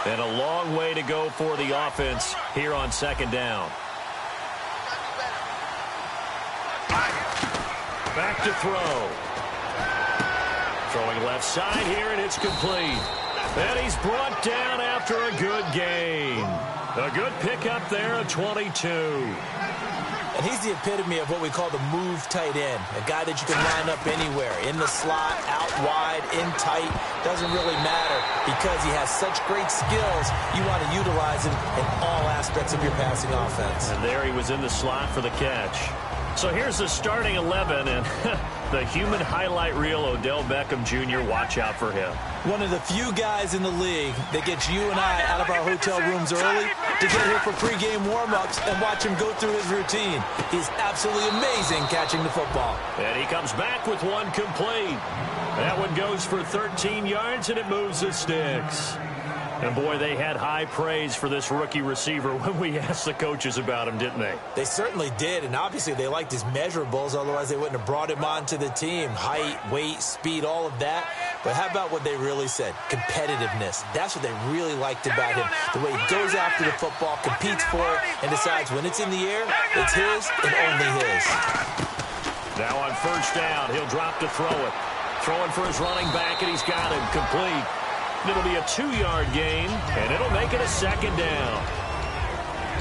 And a long way to go for the offense here on second down. Back to throw. Throwing left side here, and it's complete. And he's brought down after a good gain. A good pickup there at 22. And he's the epitome of what we call the move tight end. A guy that you can line up anywhere. In the slot, out wide, in tight. Doesn't really matter because he has such great skills. You want to utilize him in all aspects of your passing offense. And there he was in the slot for the catch. So here's the starting 11, and the human highlight reel, Odell Beckham Jr., watch out for him. One of the few guys in the league that gets you and I out of our hotel rooms early to get here for pregame warm-ups and watch him go through his routine. He's absolutely amazing catching the football. And he comes back with one complete. That one goes for 13 yards, and it moves the sticks. And, boy, they had high praise for this rookie receiver when we asked the coaches about him, didn't they? They certainly did, and obviously they liked his measurables, otherwise they wouldn't have brought him onto the team. Height, weight, speed, all of that. But how about what they really said? Competitiveness. That's what they really liked about him. The way he goes after the football, competes for it, and decides when it's in the air, it's his and only his. Now on first down, he'll drop to throw it. Throwing for his running back, and he's got him complete. It'll be a 2-yard gain, and it'll make it a second down.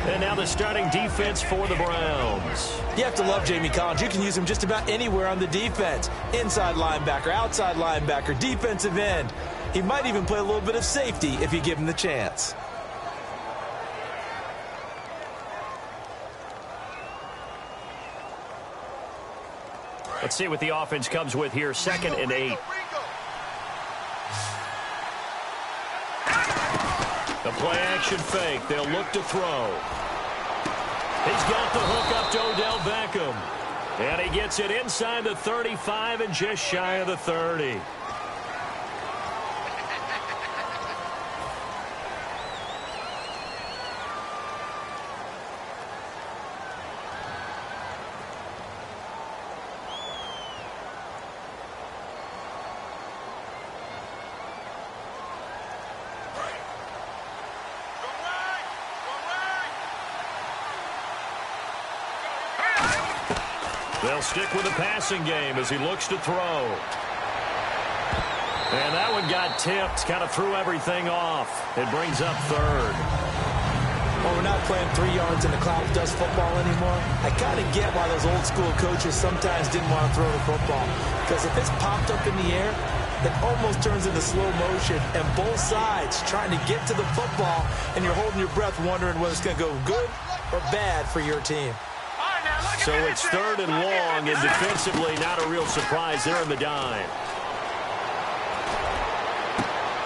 And now the starting defense for the Browns. You have to love Jamie Collins. You can use him just about anywhere on the defense. Inside linebacker, outside linebacker, defensive end. He might even play a little bit of safety if you give him the chance. Let's see what the offense comes with here. 2nd and 8. The play-action fake. They'll look to throw. He's got the hook up to Odell Beckham. And he gets it inside the 35 and just shy of the 30. They'll stick with the passing game as he looks to throw. And that one got tipped, kind of threw everything off. It brings up 3rd. Well, we're not playing 3 yards in the cloud dust football anymore. I kind of get why those old school coaches sometimes didn't want to throw the football. Because if it's popped up in the air, it almost turns into slow motion. And both sides trying to get to the football, and you're holding your breath wondering whether it's going to go good or bad for your team. So it's 3rd and long, and defensively not a real surprise there in the dime.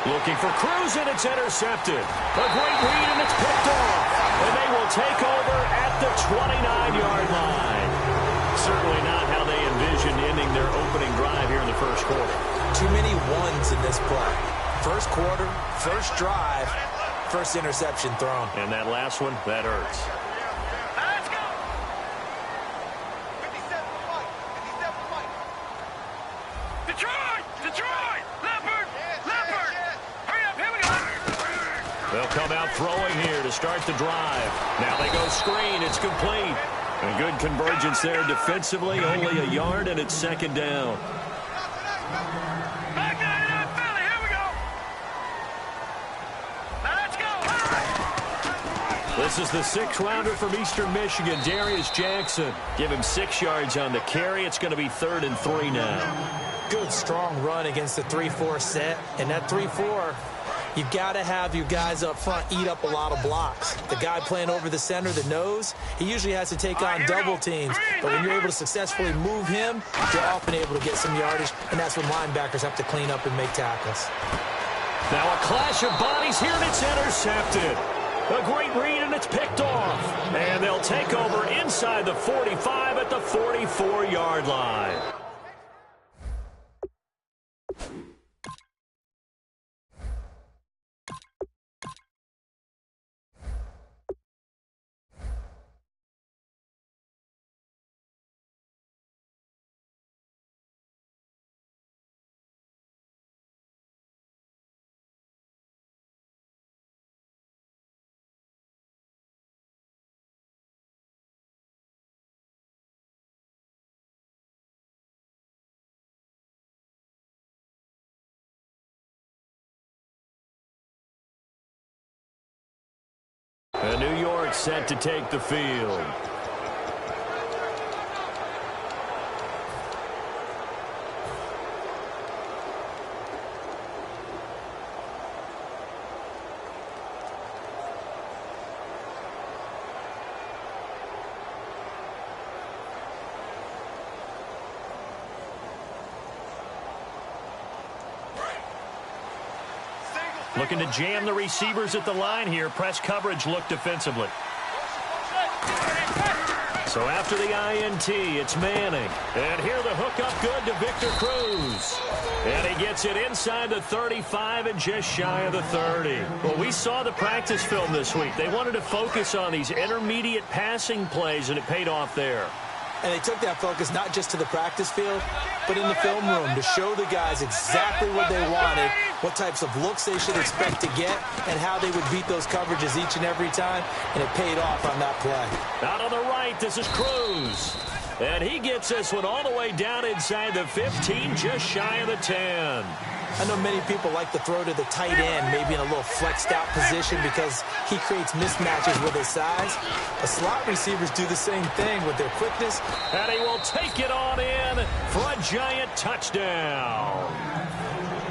Looking for Cruz, and it's intercepted. A great read, and it's picked off. And they will take over at the 29-yard line. Certainly not how they envisioned ending their opening drive here in the first quarter. Too many ones in this play. First quarter, first drive, first interception thrown. And that last one, that hurts. They'll come out throwing here to start the drive. Now they go screen. It's complete. A good convergence there defensively. Only a yard, and it's 2nd down. This is the 6th-rounder from Eastern Michigan, Darius Jackson. Give him 6 yards on the carry. It's going to be 3rd and 3 now. Good, strong run against the 3-4 set. And that 3-4, you've got to have your guys up front eat up a lot of blocks. The guy playing over the center, the nose, he usually has to take on double teams. But when you're able to successfully move him, you're often able to get some yardage, and that's when linebackers have to clean up and make tackles. Now a clash of bodies here, and it's intercepted. A great read, and it's picked off. And they'll take over inside the 45 at the 44-yard line. quarterback set to take the field. Looking to jam the receivers at the line here. Press coverage look defensively. So after the INT, it's Manning. And here the hook up good to Victor Cruz. And he gets it inside the 35 and just shy of the 30. Well, we saw the practice film this week. They wanted to focus on these intermediate passing plays, and it paid off there. And they took that focus not just to the practice field, but in the film room to show the guys exactly what they wanted, what types of looks they should expect to get, and how they would beat those coverages each and every time, and it paid off on that play. Out on the right, this is Cruz. And he gets this one all the way down inside the 15, just shy of the 10. I know many people like to throw to the tight end, maybe in a little flexed out position because he creates mismatches with his size. The slot receivers do the same thing with their quickness. And he will take it on in for a giant touchdown.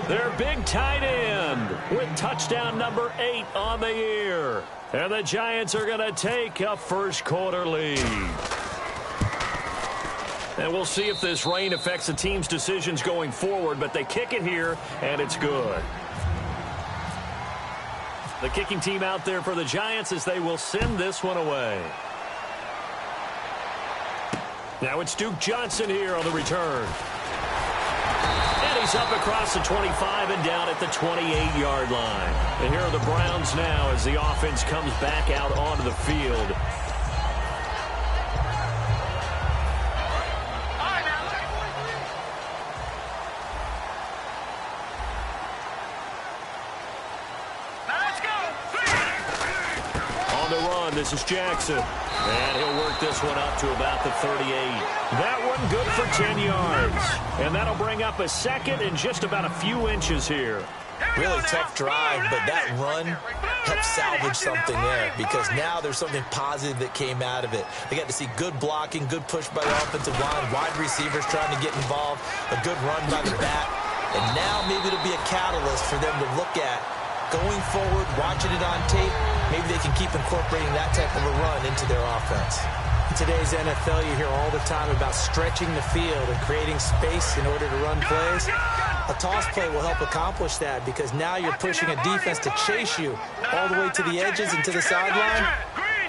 Their big tight end with touchdown number 8 on the year. And the Giants are going to take a first quarter lead. And we'll see if this rain affects the team's decisions going forward, but they kick it here, and it's good. The kicking team out there for the Giants as they will send this one away. Now it's Duke Johnson here on the return. And he's up across the 25 and down at the 28-yard line. And here are the Browns now as the offense comes back out onto the field. This is Jackson, and he'll work this one up to about the 38. That one good for 10 yards, and that'll bring up a second and just about a few inches here. Really tough drive, but that run helped salvage something there because now there's something positive that came out of it. They got to see good blocking, good push by the offensive line, wide receivers trying to get involved, a good run by the back, and now maybe it'll be a catalyst for them to look at going forward, watching it on tape. Maybe they can keep incorporating that type of a run into their offense. In today's NFL, you hear all the time about stretching the field and creating space in order to run plays. A toss play will help accomplish that because now you're pushing a defense to chase you all the way to the edges and to the sideline.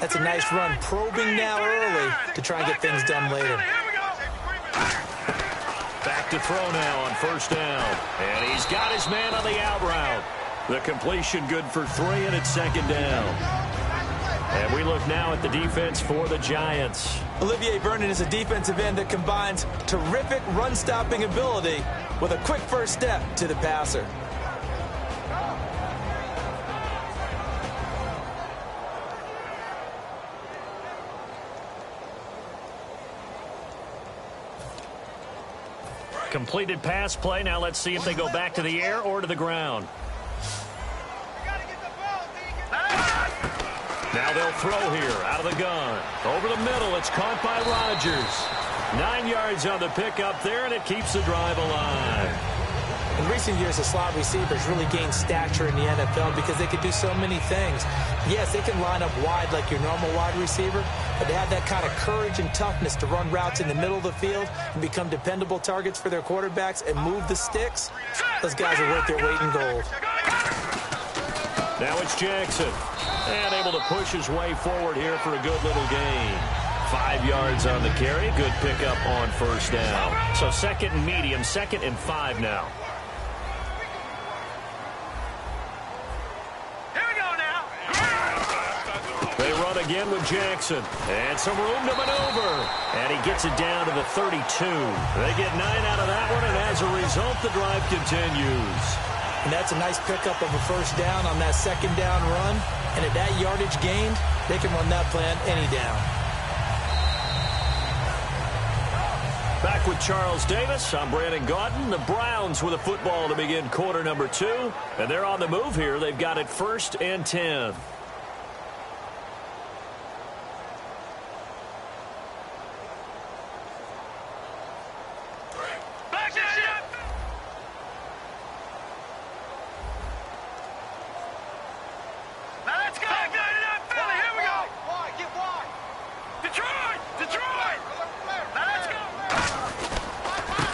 That's a nice run, probing now early to try and get things done later. Back to throw now on first down. And he's got his man on the out route. The completion good for 3, and it's second down. And we look now at the defense for the Giants. Olivier Vernon is a defensive end that combines terrific run-stopping ability with a quick first step to the passer. Completed pass play. Now let's see if they go back to the air or to the ground. Now they'll throw here out of the gun. Over the middle, it's caught by Rodgers. 9 yards on the pickup there, and it keeps the drive alive. In recent years, the slot receivers really gained stature in the NFL because they could do so many things. Yes, they can line up wide like your normal wide receiver, but they have that kind of courage and toughness to run routes in the middle of the field and become dependable targets for their quarterbacks and move the sticks. Those guys are worth their weight in gold. Now it's Jackson. And able to push his way forward here for a good little gain. 5 yards on the carry. Good pickup on first down. So second and medium, 2nd and 5 now. Here we go now. They run again with Jackson. And some room to maneuver. And he gets it down to the 32. They get 9 out of that one, and as a result, the drive continues. And that's a nice pickup of a first down on that second down run. And at that yardage gained, they can run that plan any down. Back with Charles Davis. I'm Brandon Gaudin. The Browns with a football to begin quarter number 2. And they're on the move here. They've got it 1st and 10.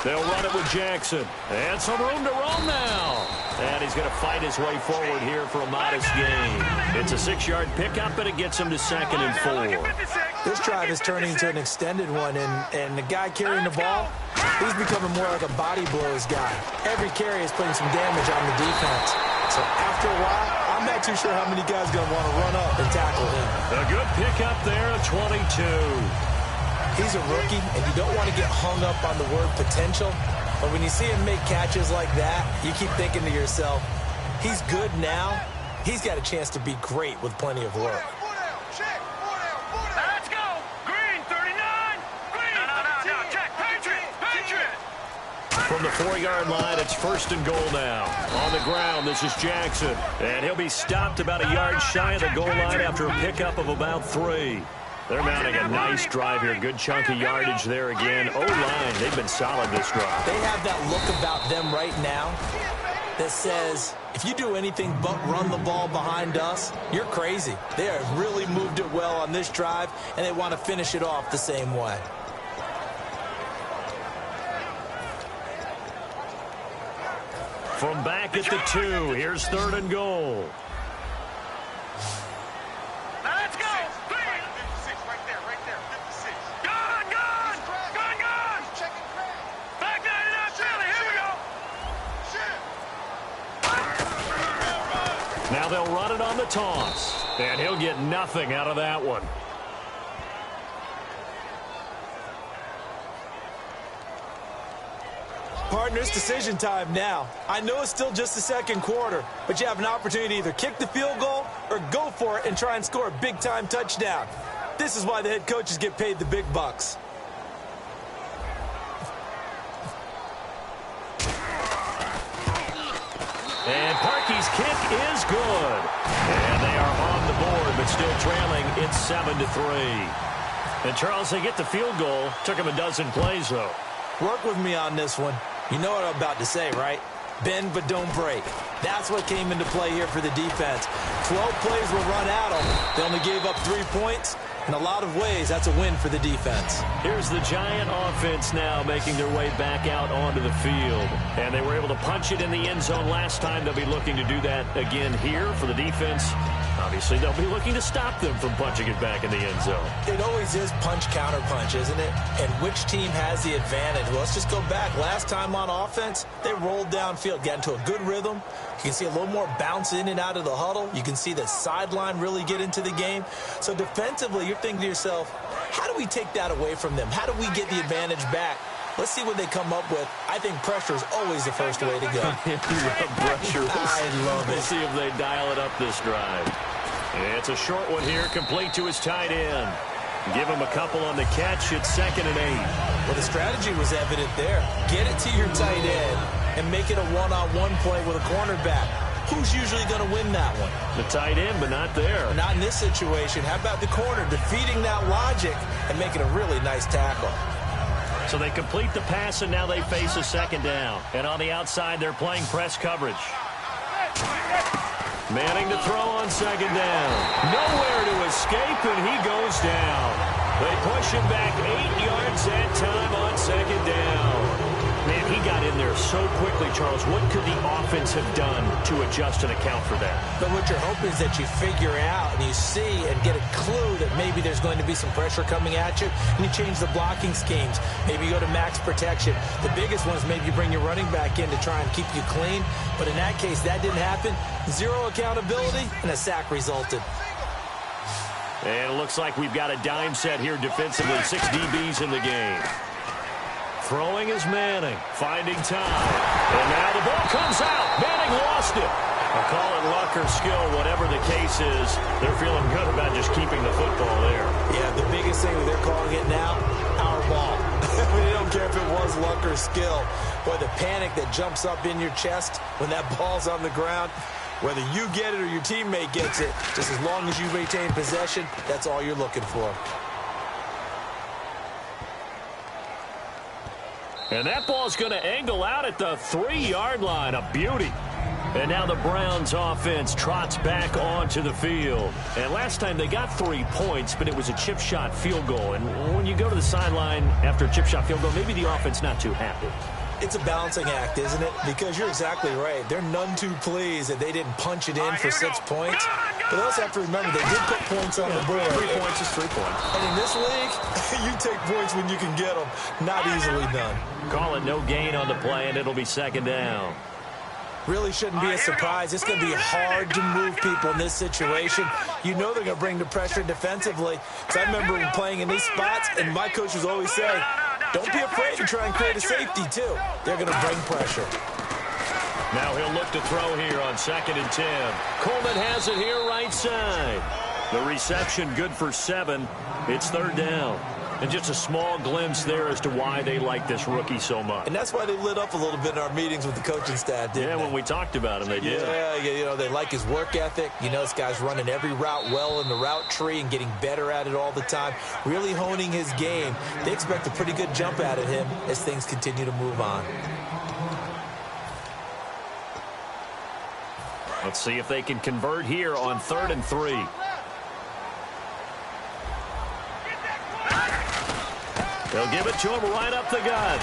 They'll run it with Jackson. And some room to roam now. And he's going to fight his way forward here for a modest gain. It's a 6-yard pickup, and it gets him to 2nd and 4. This drive is turning into an extended one, and the guy carrying the ball, he's becoming more like a body blows guy. Every carry is putting some damage on the defense. So after a while, I'm not too sure how many guys are going to want to run up and tackle him. A good pickup there at 22. He's a rookie, and you don't want to get hung up on the word potential. But when you see him make catches like that, you keep thinking to yourself, he's good now. He's got a chance to be great with plenty of work. Let's go. Green, 39. Green. No, check. Patriot. From the 4-yard line, it's 1st and goal now. On the ground, this is Jackson. And he'll be stopped about a yard shy of the goal line after a pickup of about 3. They're mounting a nice drive here. Good chunk of yardage there again. O-line, they've been solid this drive. They have that look about them right now that says, if you do anything but run the ball behind us, you're crazy. They have really moved it well on this drive, and they want to finish it off the same way. From back at the 2, here's 3rd and goal. Let's go. Green. 56, right there. 56. Gun. Back that it up, Billy. Here we go. Now they'll run it on the toss. And he'll get nothing out of that one. Partners, decision time now. I know it's still just the 2nd quarter, but you have an opportunity to either kick the field goal or go for it and try and score a big-time touchdown. This is why the head coaches get paid the big bucks. And Parkey's kick is good. And they are on the board, but still trailing. It's 7-3. And, Charles, they get the field goal. Took them a dozen plays, though. Work with me on this one. You know what I'm about to say, right? Bend but don't break. That's what came into play here for the defense. 12 plays were run at them. They only gave up 3 points. In a lot of ways, that's a win for the defense. Here's the Giant offense now making their way back out onto the field. And they were able to punch it in the end zone last time. They'll be looking to do that again here for the defense. Obviously, they'll be looking to stop them from punching it back in the end zone. It always is punch-counter-punch, isn't it? And which team has the advantage? Well, let's just go back. Last time on offense, they rolled downfield, got into a good rhythm. You can see a little more bounce in and out of the huddle. You can see the sideline really get into the game. So defensively, you're thinking to yourself, how do we take that away from them? How do we get the advantage back? Let's see what they come up with. I think pressure is always the first way to go. Pressure. I love it. We'll see if they dial it up this drive. It's a short one here, complete to his tight end. Give him a couple on the catch. It's 2nd and 8. Well, the strategy was evident there. Get it to your tight end and make it a one-on-one play with a cornerback. Who's usually going to win that one? The tight end, but not there. Not in this situation. How about the corner defeating that logic and making a really nice tackle? So they complete the pass, and now they face a 2nd down. And on the outside, they're playing press coverage. Manning to throw on 2nd down. Nowhere to escape, and he goes down. They push him back 8 yards that time on 2nd down. Man, he got in there so quickly, Charles. What could the offense have done to adjust and account for that? But what you're hoping is that you figure out and you see and get a clue that maybe there's going to be some pressure coming at you, and you change the blocking schemes. Maybe you go to max protection. The biggest one is maybe you bring your running back in to try and keep you clean. But in that case, that didn't happen. 0 accountability, and a sack resulted. And it looks like we've got a dime set here defensively. 6 DBs in the game. Throwing is Manning, finding time. And now the ball comes out. Manning lost it. I'll call it luck or skill, whatever the case is. They're feeling good about just keeping the football there. Yeah, the biggest thing that they're calling it now, our ball. They don't care if it was luck or skill. Boy, the panic that jumps up in your chest when that ball's on the ground, whether you get it or your teammate gets it, just as long as you retain possession, that's all you're looking for. And that ball's going to angle out at the 3-yard line. A beauty. And now the Browns offense trots back onto the field. And last time they got 3 points, but it was a chip shot field goal. And when you go to the sideline after a chip shot field goal, maybe the offense not too happy. It's a balancing act, isn't it? Because you're exactly right. They're none too pleased that they didn't punch it in for 6 points. But they also have to remember they did put points on the board. 3 points is 3 points. And in this league, you take points when you can get them. Not easily done. Call it no gain on the play, and it'll be 2nd down. Really shouldn't be a surprise. It's going to be hard to move people in this situation. You know they're going to bring the pressure defensively. So I remember playing in these spots, and my coaches always say, don't be afraid to try and create a safety, too. They're going to bring pressure. Now he'll look to throw here on 2nd and 10. Coleman has it here right side. The reception good for 7. It's 3rd down. And just a small glimpse there as to why they like this rookie so much. And that's why they lit up a little bit in our meetings with the coaching staff, didn't they? Yeah, when we talked about him, they did. Yeah, you know, they like his work ethic. You know, this guy's running every route well in the route tree and getting better at it all the time, really honing his game. They expect a pretty good jump out of him as things continue to move on. Let's see if they can convert here on 3rd and 3. They'll give it to him right up the gut.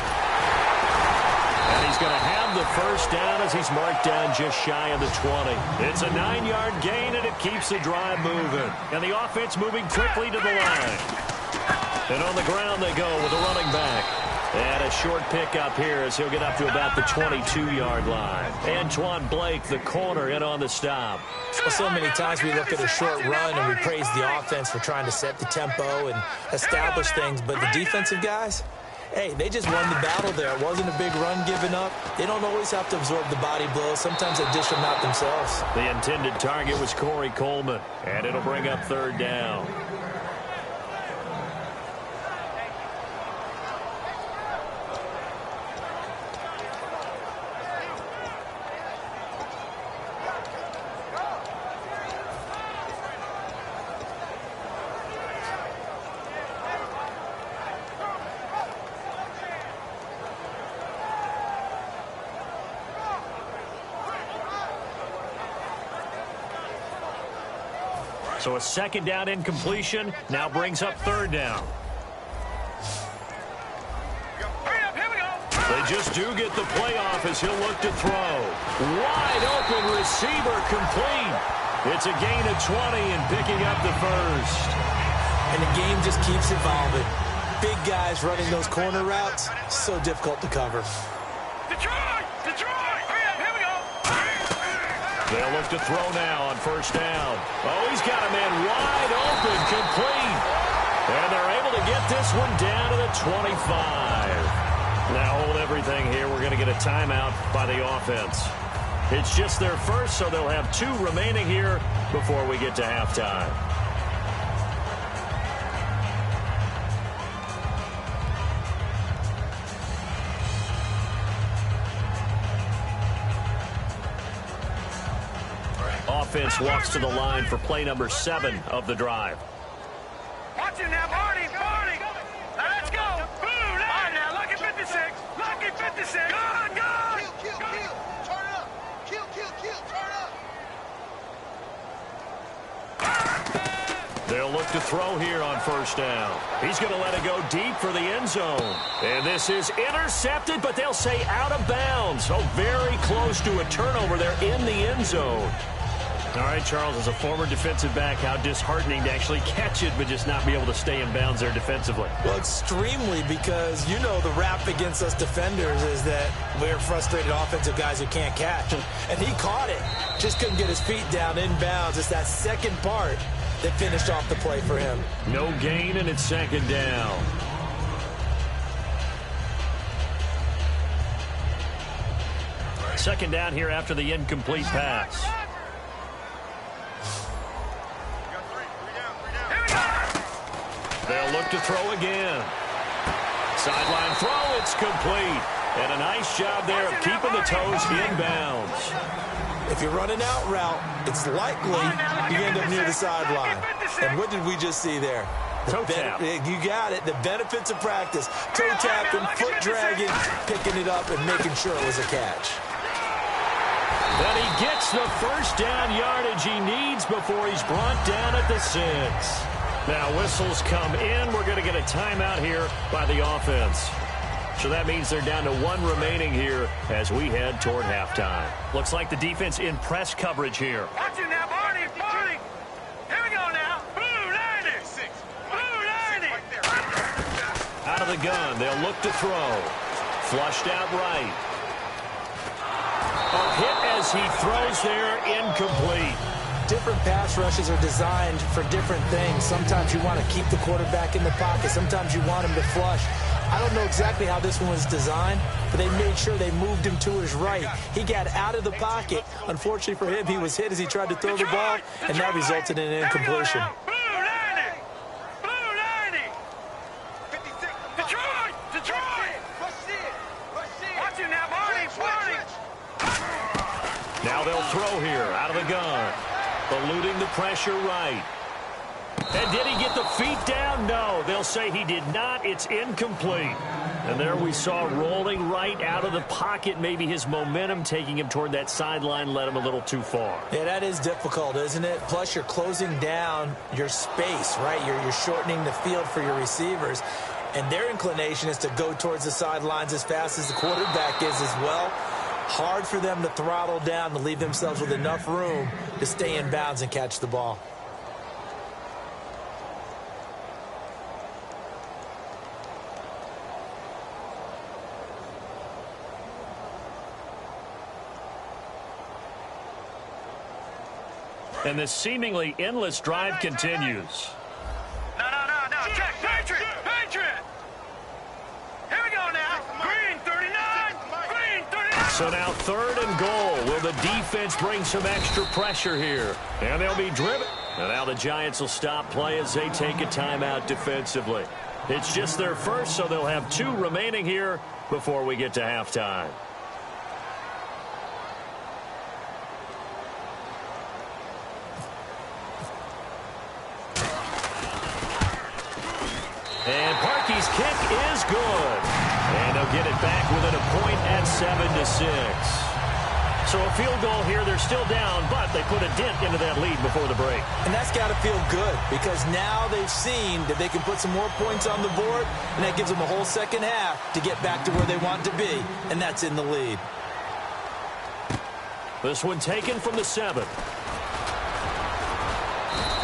And he's going to have the 1st down as he's marked down just shy of the 20. It's a 9-yard gain, and it keeps the drive moving. And the offense moving quickly to the line. And on the ground they go with the running back. And a short pickup here as he'll get up to about the 22-yard line. Antoine Blake, the corner, in on the stop. Well, so many times we look at a short run and we praise the offense for trying to set the tempo and establish things. But the defensive guys, hey, they just won the battle there. It wasn't a big run given up. They don't always have to absorb the body blows. Sometimes they dish them out themselves. The intended target was Corey Coleman. And it'll bring up 3rd down. So a 2nd down incompletion now brings up 3rd down. They just do get the playoff as he'll look to throw. Wide open receiver complete. It's a gain of 20 and picking up the 1st. And the game just keeps evolving. Big guys running those corner routes, so difficult to cover. They'll look to throw now on 1st down. Oh, he's got a man wide open, complete. And they're able to get this one down to the 25. Now hold everything here. We're going to get a timeout by the offense. It's just their first, so they'll have 2 remaining here before we get to halftime. Offense walks to the line for play number 7 of the drive. Watch it now, Barney. Now let's go. All right, now, lucky 56. Lucky 56. Go. Kill. Turn up. Kill. Turn up. They'll look to throw here on 1st down. He's going to let it go deep for the end zone. And this is intercepted, but they'll say out of bounds. So very close to a turnover there in the end zone. All right, Charles, as a former defensive back, how disheartening to actually catch it but just not be able to stay in bounds there defensively. Well, extremely, because you know the rap against us defenders is that we're frustrated offensive guys who can't catch. And he caught it. Just couldn't get his feet down in bounds. It's that second part that finished off the play for him. No gain, and it's 2nd down. Second down here after the incomplete pass. They'll look to throw again. Sideline throw, it's complete. And a nice job there of keeping the toes inbounds. If you're running out route, it's likely you end up near the sideline. And what did we just see there? Toe tap. You got it. The benefits of practice. Toe tapping, foot dragging, picking it up, and making sure it was a catch. Then he gets the 1st down yardage he needs before he's brought down at the 6. Now whistles come in. We're going to get a timeout here by the offense. So that means they're down to 1 remaining here as we head toward halftime. Looks like the defense in press coverage here. Watch it now, Barney, Barney. Here we go now. Blue 90. Blue 90. Out of the gun, they'll look to throw. Flushed out right. A hit as he throws there, incomplete. Different pass rushes are designed for different things. Sometimes you want to keep the quarterback in the pocket. Sometimes you want him to flush. I don't know exactly how this one was designed, but they made sure they moved him to his right. He got out of the pocket. Unfortunately for him, he was hit as he tried to throw the ball, and that resulted in an incompletion. Blue 90. Blue 90. 56. Detroit. Detroit. Rush in. Rush in. Watch it now, Barney, Barney. Now they'll throw here out of the gun. Eluding the pressure right. And did he get the feet down? No, they'll say he did not. It's incomplete. And there we saw rolling right out of the pocket. Maybe his momentum taking him toward that sideline led him a little too far. Yeah, that is difficult, isn't it? Plus, you're closing down your space, right? You're shortening the field for your receivers. And their inclination is to go towards the sidelines as fast as the quarterback is as well. Hard for them to throttle down to leave themselves with enough room to stay in bounds and catch the ball. And this seemingly endless drive continues. No. Check, Patriot. Patriot. Here we go now. Green 39. Green 39. So now 3rd and goal. Will the defense bring some extra pressure here? And they'll be driven. And now the Giants will stop play as they take a timeout defensively. It's just their first, so they'll have 2 remaining here before we get to halftime. And Parkey's kick is good. And they'll get it back within a point at 7-6. So a field goal here. They're still down, but they put a dent into that lead before the break. And that's got to feel good because now they've seen that they can put some more points on the board, and that gives them a whole second half to get back to where they want to be, and that's in the lead. This one taken from the 7.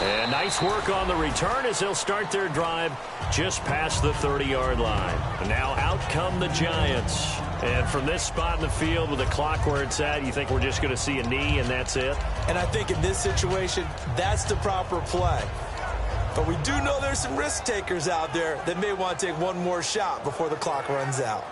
And nice work on the return as they'll start their drive just past the 30-yard line. And now out come the Giants. And from this spot in the field with the clock where it's at, you think we're just going to see a knee and that's it? And I think in this situation, that's the proper play. But we do know there's some risk takers out there that may want to take one more shot before the clock runs out.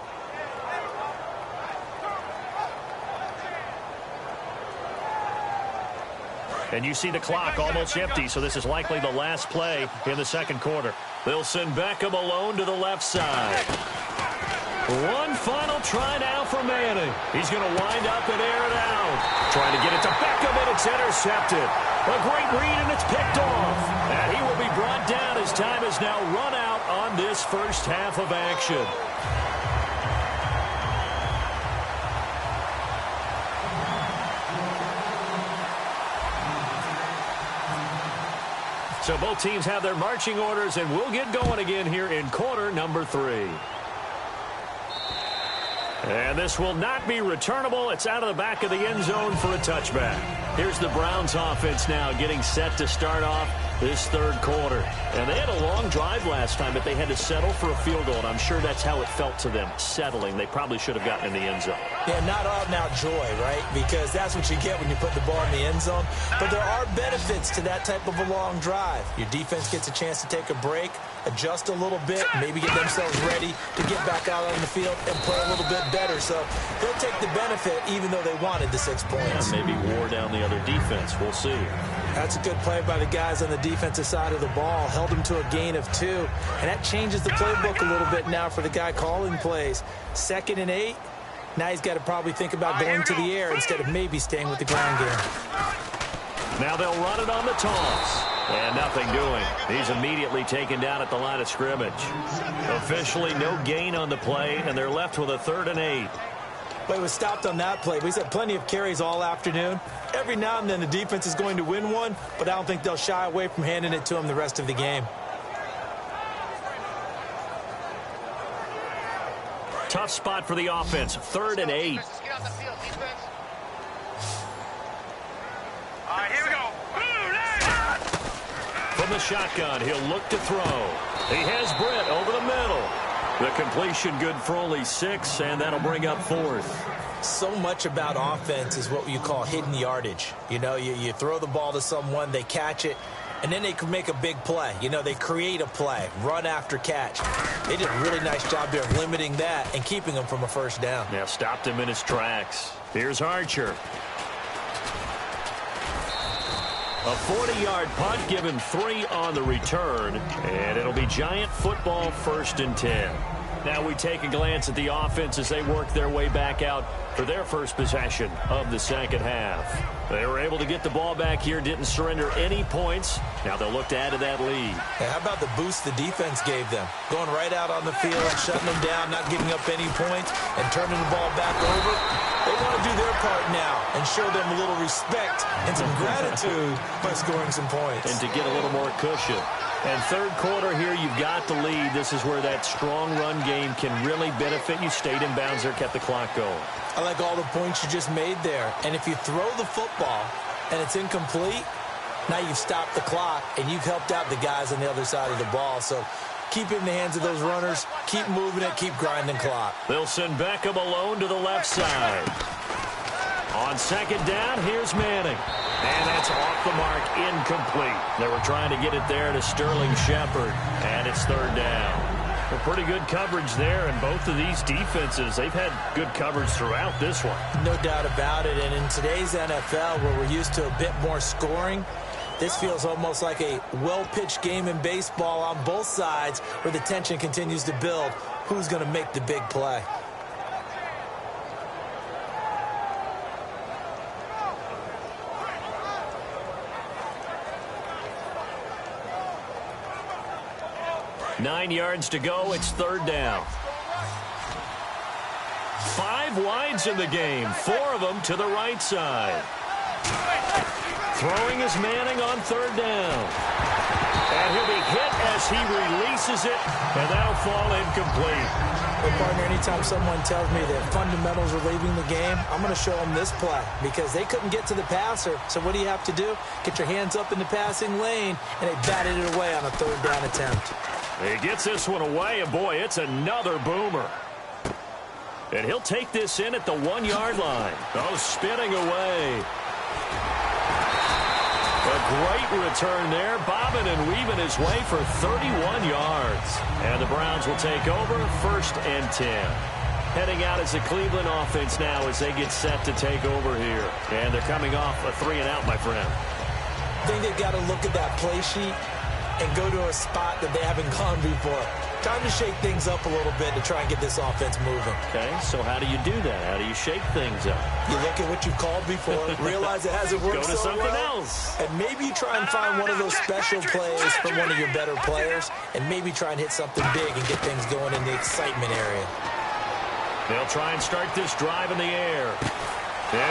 And you see the clock almost empty, so this is likely the last play in the second quarter. They'll send Beckham alone to the left side. One final try now for Manning. He's going to wind up and air it out. Trying to get it to Beckham, and it's intercepted. A great read, and it's picked off. And he will be brought down as time has now run out on this first half of action. So both teams have their marching orders, and we'll get going again here in quarter number 3. And this will not be returnable. It's out of the back of the end zone for a touchback. Here's the Browns offense now getting set to start off this third quarter. And they had a long drive last time, but they had to settle for a field goal, and I'm sure that's how it felt to them, settling. They probably should have gotten in the end zone. Yeah, not out-and-out joy, right? Because that's what you get when you put the ball in the end zone. But there are benefits to that type of a long drive. Your defense gets a chance to take a break, adjust a little bit, maybe get themselves ready to get back out on the field and play a little bit better. So they'll take the benefit even though they wanted the 6 points. Yeah, maybe wore down the other defense. We'll see. That's a good play by the guys on the defensive side of the ball. Held them to a gain of 2. And that changes the playbook a little bit now for the guy calling plays. 2nd and 8. Now he's got to probably think about going to the air instead of maybe staying with the ground game. Now they'll run it on the toss. And nothing doing. He's immediately taken down at the line of scrimmage. Officially no gain on the play, and they're left with a 3rd and 8. Well, he was stopped on that play, but he's had plenty of carries all afternoon. Every now and then the defense is going to win one, but I don't think they'll shy away from handing it to him the rest of the game. Tough spot for the offense. 3rd and 8. Get on the field, defense. All right, here we go. From the shotgun, he'll look to throw. He has Britt over the middle. The completion good for only 6, and that'll bring up 4th. So much about offense is what you call hidden yardage. You know, you throw the ball to someone, they catch it, and then they can make a big play. You know, they create a play, run after catch. They did a really nice job there of limiting that and keeping him from a first down. Yeah, stopped him in his tracks. Here's Archer. A 40-yard punt, given 3 on the return, and it'll be Giant football 1st and 10. Now we take a glance at the offense as they work their way back out for their first possession of the second half. They were able to get the ball back here, didn't surrender any points. Now they'll look to add to that lead. Hey, how about the boost the defense gave them? Going right out on the field, shutting them down, not giving up any points, and turning the ball back over. They want to do their part now and show them a little respect and some gratitude by scoring some points. And to get a little more cushion. And 3rd quarter here, you've got the lead. This is where that strong run game can really benefit you. Stayed in bounds there, kept the clock going. I like all the points you just made there. And if you throw the football and it's incomplete, now you've stopped the clock and you've helped out the guys on the other side of the ball. So keep it in the hands of those runners. Keep moving it. Keep grinding clock. They'll send Beckham alone to the left side. On 2nd down, here's Manning. And that's off the mark, incomplete. They were trying to get it there to Sterling Shepard, and it's 3rd down. Well, pretty good coverage there, and both of these defenses, they've had good coverage throughout this one. No doubt about it, and in today's NFL, where we're used to a bit more scoring, this feels almost like a well-pitched game in baseball on both sides where the tension continues to build. Who's going to make the big play? Nine yards to go. It's 3rd down. 5 wides in the game. 4 of them to the right side. Throwing is Manning on 3rd down. And he'll be hit as he releases it, and that'll fall incomplete. Well, partner, anytime someone tells me that fundamentals are leaving the game, I'm going to show them this play because they couldn't get to the passer. So what do you have to do? Get your hands up in the passing lane, and they batted it away on a 3rd down attempt. He gets this one away, and boy, it's another boomer. And he'll take this in at the 1-yard line. Oh, spinning away. A great return there, bobbing and weaving his way for 31 yards. And the Browns will take over, 1st and 10. Heading out as the Cleveland offense now as they get set to take over here. And they're coming off a 3-and-out, my friend. I think they've got to look at that play sheet and go to a spot that they haven't gone before. Time to shake things up a little bit to try and get this offense moving. Okay, so how do you do that? How do you shake things up? You look at what you've called before, realize it hasn't worked Go to so something well, else. and maybe you try and find one of those special plays from one of your better players, and maybe try and hit something big and get things going in the excitement area. They'll try and start this drive in the air.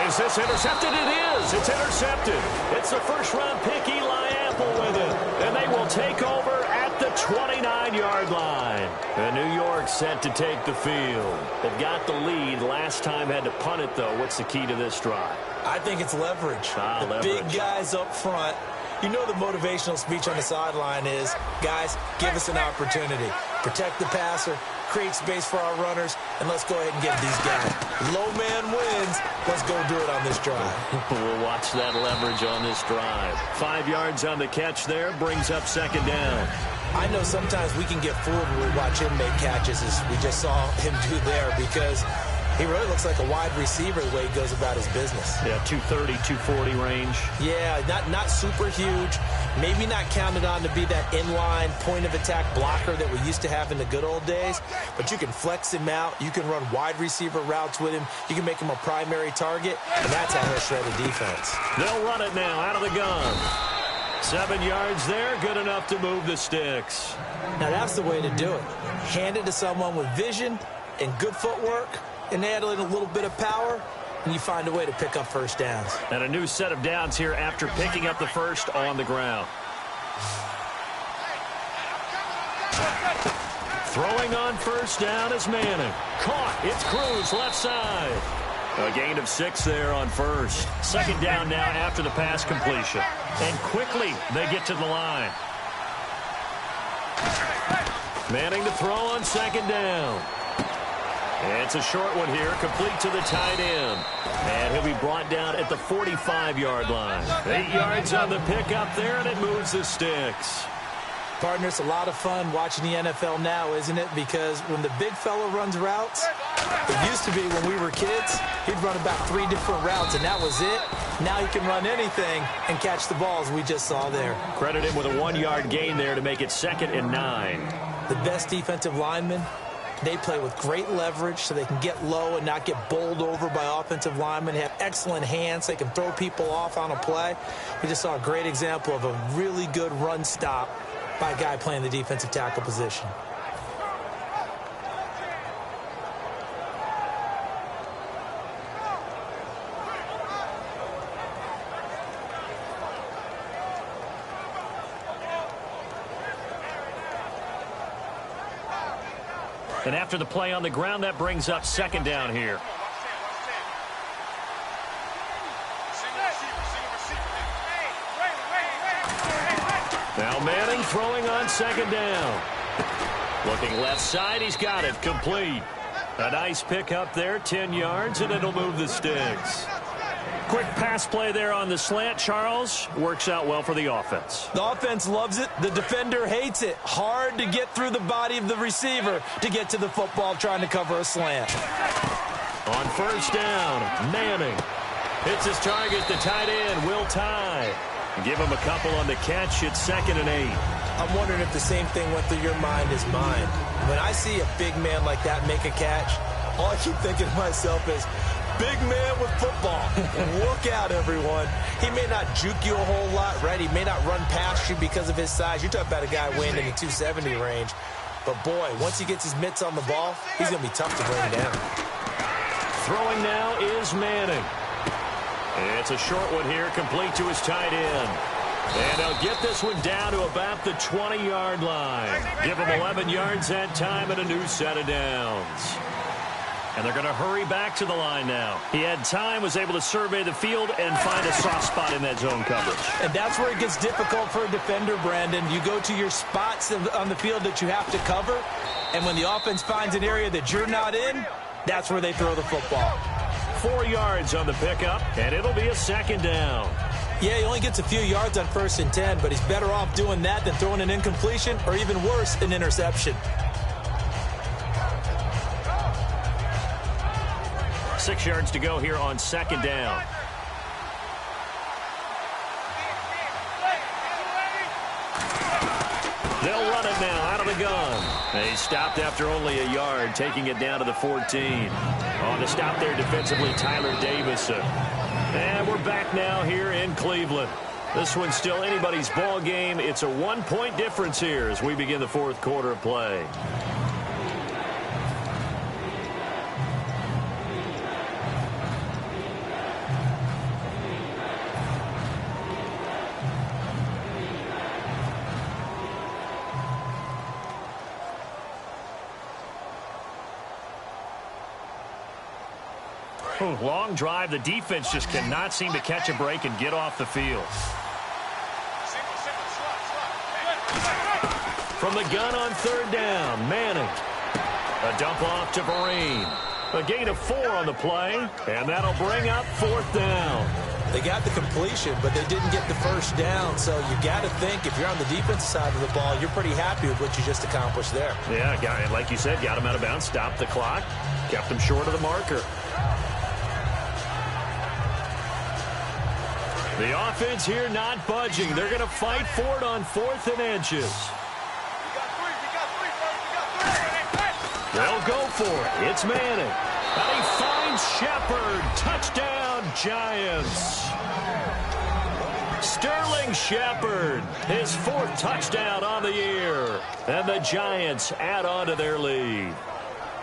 Is this intercepted? It is. It's intercepted. It's the first-round pick, Eli Apple, with it. And they will take over at the 29-yard line. And New York set to take the field. They've got the lead. Last time had to punt it, though. What's the key to this drive? I think it's leverage. The big guys up front. You know the motivational speech on the sideline is, guys, give us an opportunity. Protect the passer, create space for our runners, and let's go ahead and give these guys. Low man wins. Let's go do it on this drive. We'll watch that leverage on this drive. 5 yards on the catch there, brings up 2nd down. I know sometimes we can get fooled when we watch him make catches, as we just saw him do there, because he really looks like a wide receiver the way he goes about his business. Yeah, 230, 240 range. Yeah, not super huge. Maybe not counted on to be that inline point-of-attack blocker that we used to have in the good old days. But you can flex him out. You can run wide receiver routes with him. You can make him a primary target. And that's how he'll shred a defense. They'll run it now out of the gun. 7 yards there, good enough to move the sticks. Now that's the way to do it. Hand it to someone with vision and good footwork, and add in a little bit of power, and you find a way to pick up first downs. And a new set of downs here after picking up the first on the ground. Throwing on first down is Manning. Caught. It's Cruz left side. A gain of 6 there on first. Second down now after the pass completion. And quickly they get to the line. Manning to throw on second down. It's a short one here, complete to the tight end. And he'll be brought down at the 45-yard line. 8 yards on the pickup there, and it moves the sticks. Partner, it's a lot of fun watching the NFL now, isn't it? Because when the big fella runs routes, it used to be when we were kids, he'd run about 3 different routes, and that was it. Now he can run anything and catch the balls we just saw there. Credit him with a 1-yard gain there to make it 2nd and 9. The best defensive linemen, they play with great leverage so they can get low and not get bowled over by offensive linemen. They have excellent hands. They can throw people off on a play. We just saw a great example of a really good run stop by a guy playing the defensive tackle position. And after the play on the ground, that brings up second down here. Now Manning throwing on second down. Looking left side, he's got it, complete. A nice pickup there, 10 yards, and it'll move the sticks. Quick pass play there on the slant, Charles. Works out well for the offense. The offense loves it. The defender hates it. Hard to get through the body of the receiver to get to the football trying to cover a slant. On first down, Manning hits his target, the tight end, Will Tye. Give him a couple on the catch. It's 2nd and 8. I'm wondering if the same thing went through your mind as mine. When I see a big man like that make a catch, all I keep thinking to myself is, big man with football. Look out, everyone. He may not juke you a whole lot, right? He may not run past you because of his size. You're talking about a guy weighing in the 270 range. But, boy, once he gets his mitts on the ball, he's going to be tough to bring down. Throwing now is Manning. It's a short one here, complete to his tight end. And they'll get this one down to about the 20-yard line. Give him 11 yards that time and a new set of downs. And they're going to hurry back to the line now. He had time, was able to survey the field and find a soft spot in that zone coverage. And that's where it gets difficult for a defender, Brandon. You go to your spots on the field that you have to cover, and when the offense finds an area that you're not in, that's where they throw the football. 4 yards on the pickup, and it'll be a second down. Yeah, he only gets a few yards on 1st and 10, but he's better off doing that than throwing an incompletion or even worse, an interception. 6 yards to go here on second down. They'll run it now out of the gun. He stopped after only a yard, taking it down to the 14. On the stop there defensively, Tyler Davison. And we're back now here in Cleveland. This one's still anybody's ball game. It's a 1-point difference here as we begin the 4th quarter of play. Long drive. The defense just cannot seem to catch a break and get off the field. From the gun on 3rd down, Manning. A dump off to Vereen. A gain of 4 on the play, and that'll bring up 4th down. They got the completion, but they didn't get the first down. So you got to think if you're on the defensive side of the ball, you're pretty happy with what you just accomplished there. Yeah, like you said, got him out of bounds, stopped the clock, kept him short of the marker. The offense here not budging. They're going to fight for it on 4th and inches. They'll go for it. It's Manning. And he finds Shepard. Touchdown, Giants. Sterling Shepard, his 4th touchdown on the year. And the Giants add on to their lead.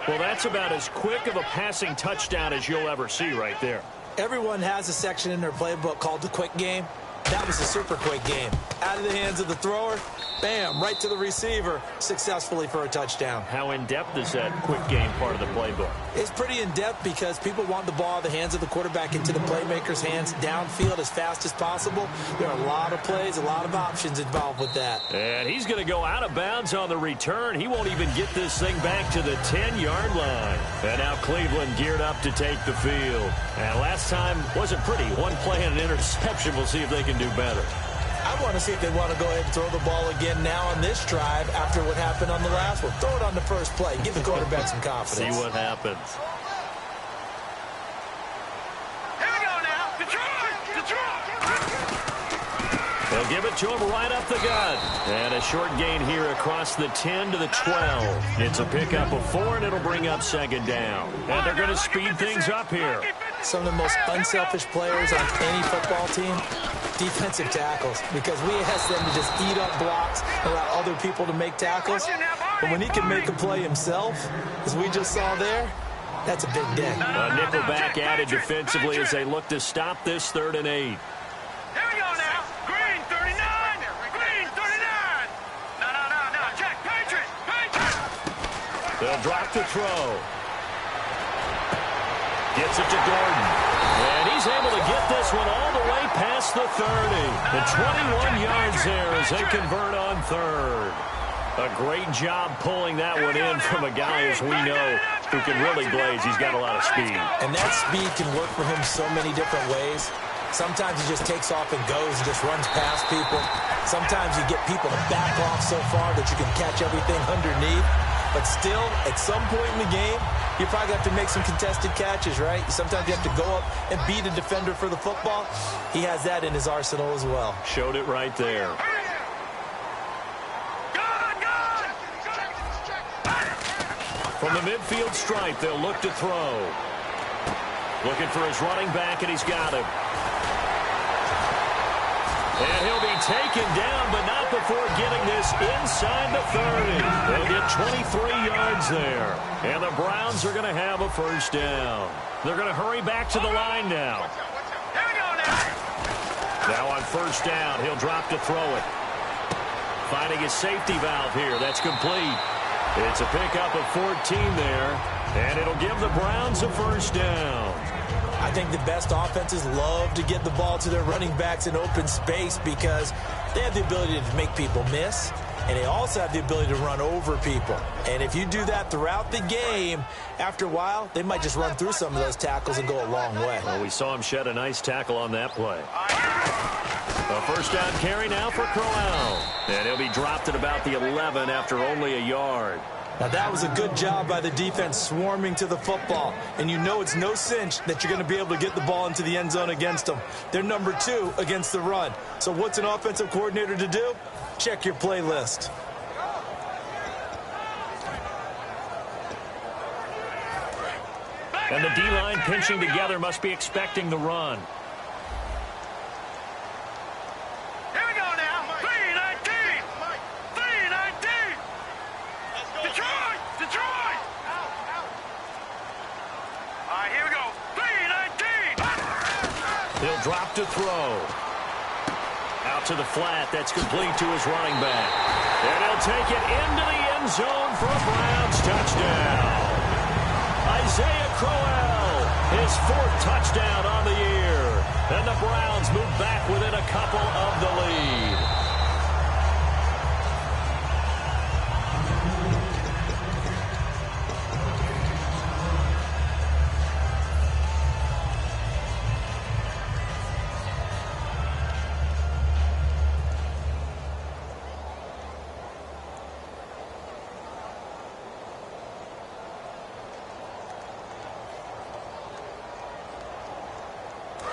Well, that's about as quick of a passing touchdown as you'll ever see right there. Everyone has a section in their playbook called the quick game. That was a super quick game. Out of the hands of the thrower, bam, right to the receiver, successfully for a touchdown. How in-depth is that quick game part of the playbook? It's pretty in-depth because people want the ball out of the hands of the quarterback into the playmaker's hands downfield as fast as possible. There are a lot of plays, a lot of options involved with that. And he's going to go out of bounds on the return. He won't even get this thing back to the 10-yard line. And now Cleveland geared up to take the field. And last time wasn't pretty. One play and an interception. We'll see if they can do better. I want to see if they want to go ahead and throw the ball again now on this drive after what happened on the last one. Throw it on the first play. Give the quarterback some confidence. See what happens. Here we go now. Detroit! They'll give it to him right up the gut. And a short gain here across the 10 to the 12. It's a pickup of 4, and it'll bring up second down. And they're going to speed things up here. Some of the most unselfish players on any football team, defensive tackles, because we ask them to just eat up blocks, allow other people to make tackles. But when he can make a play himself, as we just saw there, that's a big day. A nickel back added defensively as they look to stop this 3rd and 8. Here we go now. Green 39. Green 39. No. Check. Patriot. They'll drop to throw. Gets it to Gordon. And he's able to get this one all the way past the 30. The 21 yards there as they convert on 3rd. A great job pulling that one in from a guy, as we know, who can really blaze. He's got a lot of speed. And that speed can work for him so many different ways. Sometimes he just takes off and goes and just runs past people. Sometimes you get people to back off so far that you can catch everything underneath. But still, at some point in the game, you probably have to make some contested catches, right? Sometimes you have to go up and beat a defender for the football. He has that in his arsenal as well. Showed it right there. From the midfield stripe, they'll look to throw. Looking for his running back, and he's got him. And he'll be taken down, but not before getting this inside the 30. They'll get 23 yards there. And the Browns are going to have a first down. They're going to hurry back to the line now. Here we go now. Now on first down, he'll drop to throw it. Finding his safety valve here. That's complete. It's a pickup of 14 there, and it'll give the Browns a first down. I think the best offenses love to get the ball to their running backs in open space because they have the ability to make people miss, and they also have the ability to run over people. And if you do that throughout the game, after a while, they might just run through some of those tackles and go a long way. Well, we saw him shed a nice tackle on that play. A first down carry now for Crowell. And he'll be dropped at about the 11 after only a yard. Now, that was a good job by the defense swarming to the football. And you know it's no cinch that you're going to be able to get the ball into the end zone against them. They're number 2 against the run. So what's an offensive coordinator to do? Check your playlist. And the D-line pinching together must be expecting the run. Drop to throw. Out to the flat. That's complete to his running back. And he'll take it into the end zone for a Browns touchdown. Isaiah Crowell, his 4th touchdown on the year. And the Browns move back within a couple of the lead.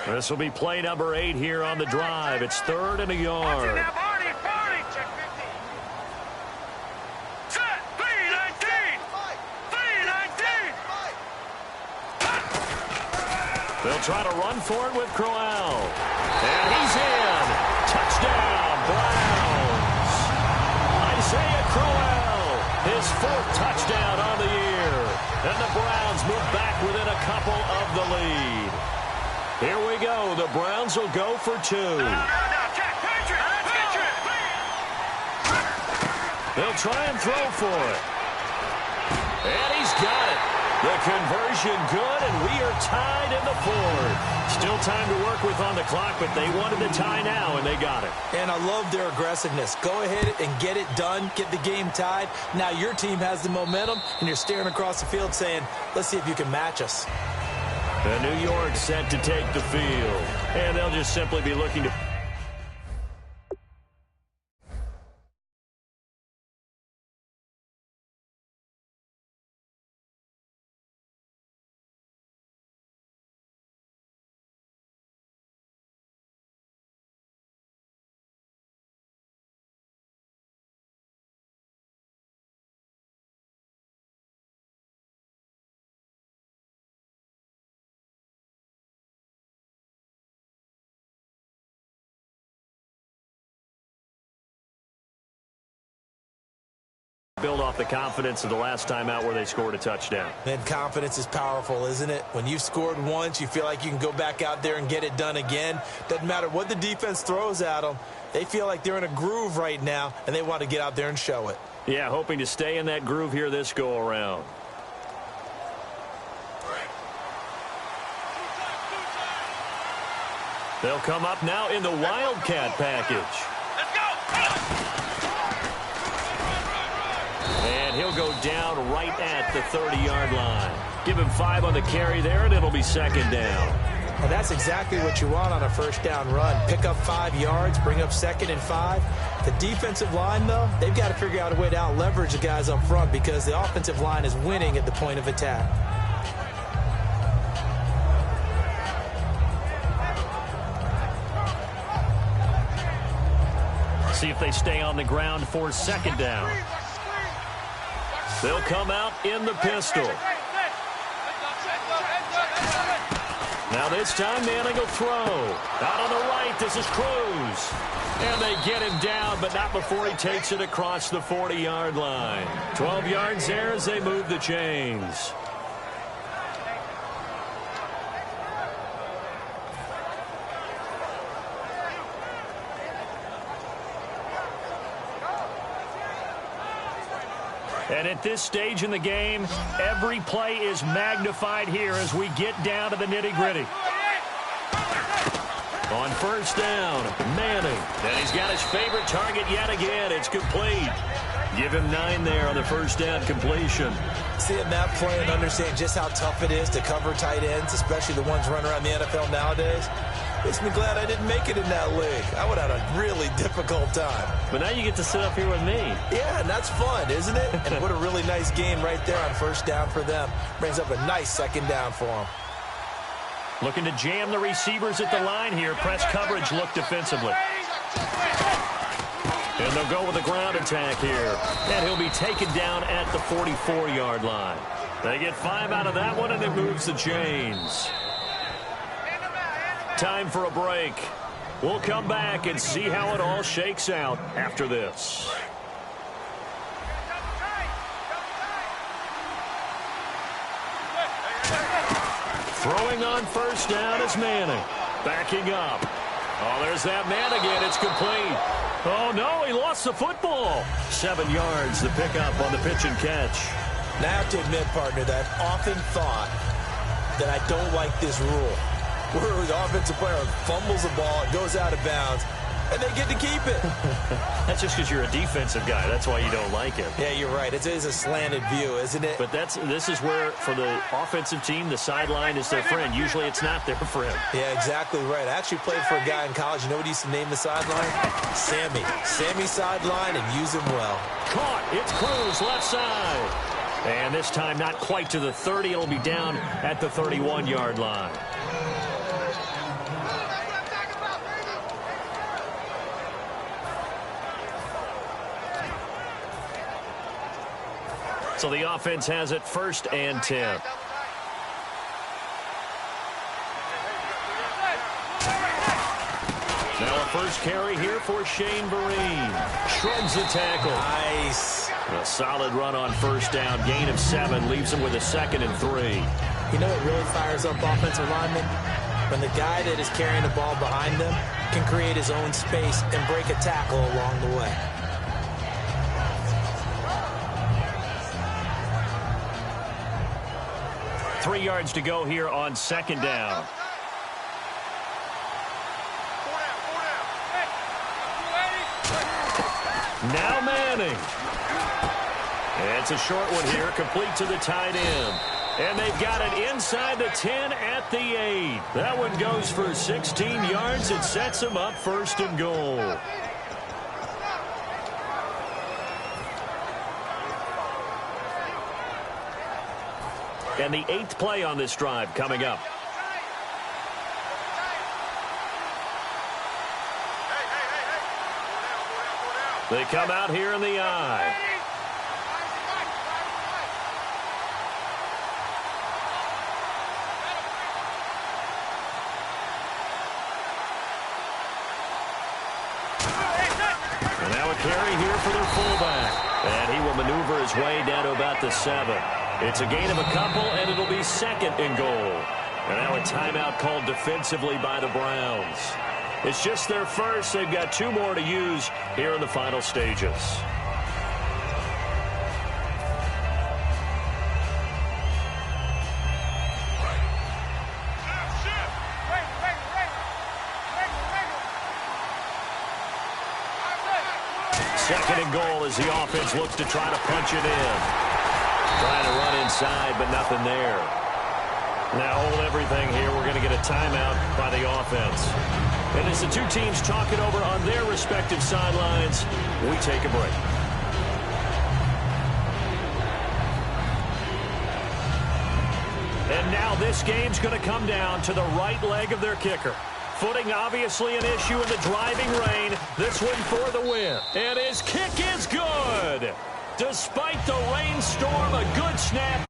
This will be play number 8 here on the drive. It's 3rd and a yard. They'll try to run for it with Crowell. And he's in. Touchdown, Browns. Isaiah Crowell, his 4th touchdown on the year. And the Browns move back within a couple of the lead. Here we go. The Browns will go for 2. They'll try and throw for it. And he's got it. The conversion good, and we are tied in the fourth. Still time to work with on the clock, but they wanted the tie now, and they got it. And I love their aggressiveness. Go ahead and get it done, get the game tied. Now your team has the momentum, and you're staring across the field saying, let's see if you can match us. And New York set to take the field, and they'll just simply be looking to... build off the confidence of the last time out where they scored a touchdown. And confidence is powerful, isn't it? When you've scored once, you feel like you can go back out there and get it done again. Doesn't matter what the defense throws at them. They feel like they're in a groove right now, and they want to get out there and show it. Yeah, hoping to stay in that groove here this go-around. They'll come up now in the Wildcat package. And he'll go down right at the 30-yard line. Give him 5 on the carry there, and it'll be second down. And that's exactly what you want on a first down run. Pick up 5 yards, bring up 2nd and 5. The defensive line, though, they've got to figure out a way to out-leverage the guys up front because the offensive line is winning at the point of attack. See if they stay on the ground for second down. They'll come out in the pistol. Now this time Manning will throw. Out on the right, this is Cruz. And they get him down, but not before he takes it across the 40-yard line. 12 yards there as they move the chains. And at this stage in the game, every play is magnified here as we get down to the nitty-gritty. On first down, Manning. And he's got his favorite target yet again. It's complete. Give him 9 there on the first down completion. Seeing that play and understanding just how tough it is to cover tight ends, especially the ones running around the NFL nowadays, makes me glad I didn't make it in that league. I would have had a really difficult time. But now you get to sit up here with me. Yeah, and that's fun, isn't it? And what a really nice game right there on first down for them. Brings up a nice second down for them. Looking to jam the receivers at the line here. Press coverage look defensively. And they'll go with a ground attack here. And he'll be taken down at the 44-yard line. They get 5 out of that one, and it moves the chains. Time for a break. We'll come back and see how it all shakes out after this. Throwing on first down is Manning. Backing up. Oh, there's that man again. It's complete. Oh, no, he lost the football. 7 yards, the pickup on the pitch and catch. Now, I have to admit, partner, that I've often thought that I don't like this rule, where the offensive player fumbles the ball, it goes out of bounds, and they get to keep it. That's just because you're a defensive guy. That's why you don't like it. Yeah, you're right. It is a slanted view, isn't it? But this is where, for the offensive team, the sideline is their friend. Usually it's not their friend. Yeah, exactly right. I actually played for a guy in college. You know what he used to name the sideline? Sammy. Sammy sideline, and use him well. Caught. It's Cruz, left side. And this time not quite to the 30. It'll be down at the 31-yard line. So the offense has it 1st and 10. Now a first carry here for Shane Vereen. Shreds the tackle. Nice. A solid run on first down. Gain of 7 leaves him with a 2nd and 3. You know what really fires up offensive linemen? When the guy that is carrying the ball behind them can create his own space and break a tackle along the way. 3 yards to go here on second down. Now Manning. It's a short one here, complete to the tight end. And they've got it inside the 10 at the 8. That one goes for 16 yards. It sets them up first and goal. And the 8th play on this drive coming up. They come out here in the I. And now a carry here for their fullback. And he will maneuver his way down to about the 7. It's a gain of a couple, and it'll be second and goal. And now a timeout called defensively by the Browns. It's just their first. They've got 2 more to use here in the final stages. Second and goal as the offense looks to try to punch it in. Trying to run inside, but nothing there. Now hold everything here. We're going to get a timeout by the offense. And as the 2 teams talk it over on their respective sidelines, we take a break. And now this game's going to come down to the right leg of their kicker. Footing obviously an issue in the driving rain. This one for the win. And his kick is good. Despite the rainstorm, a good snap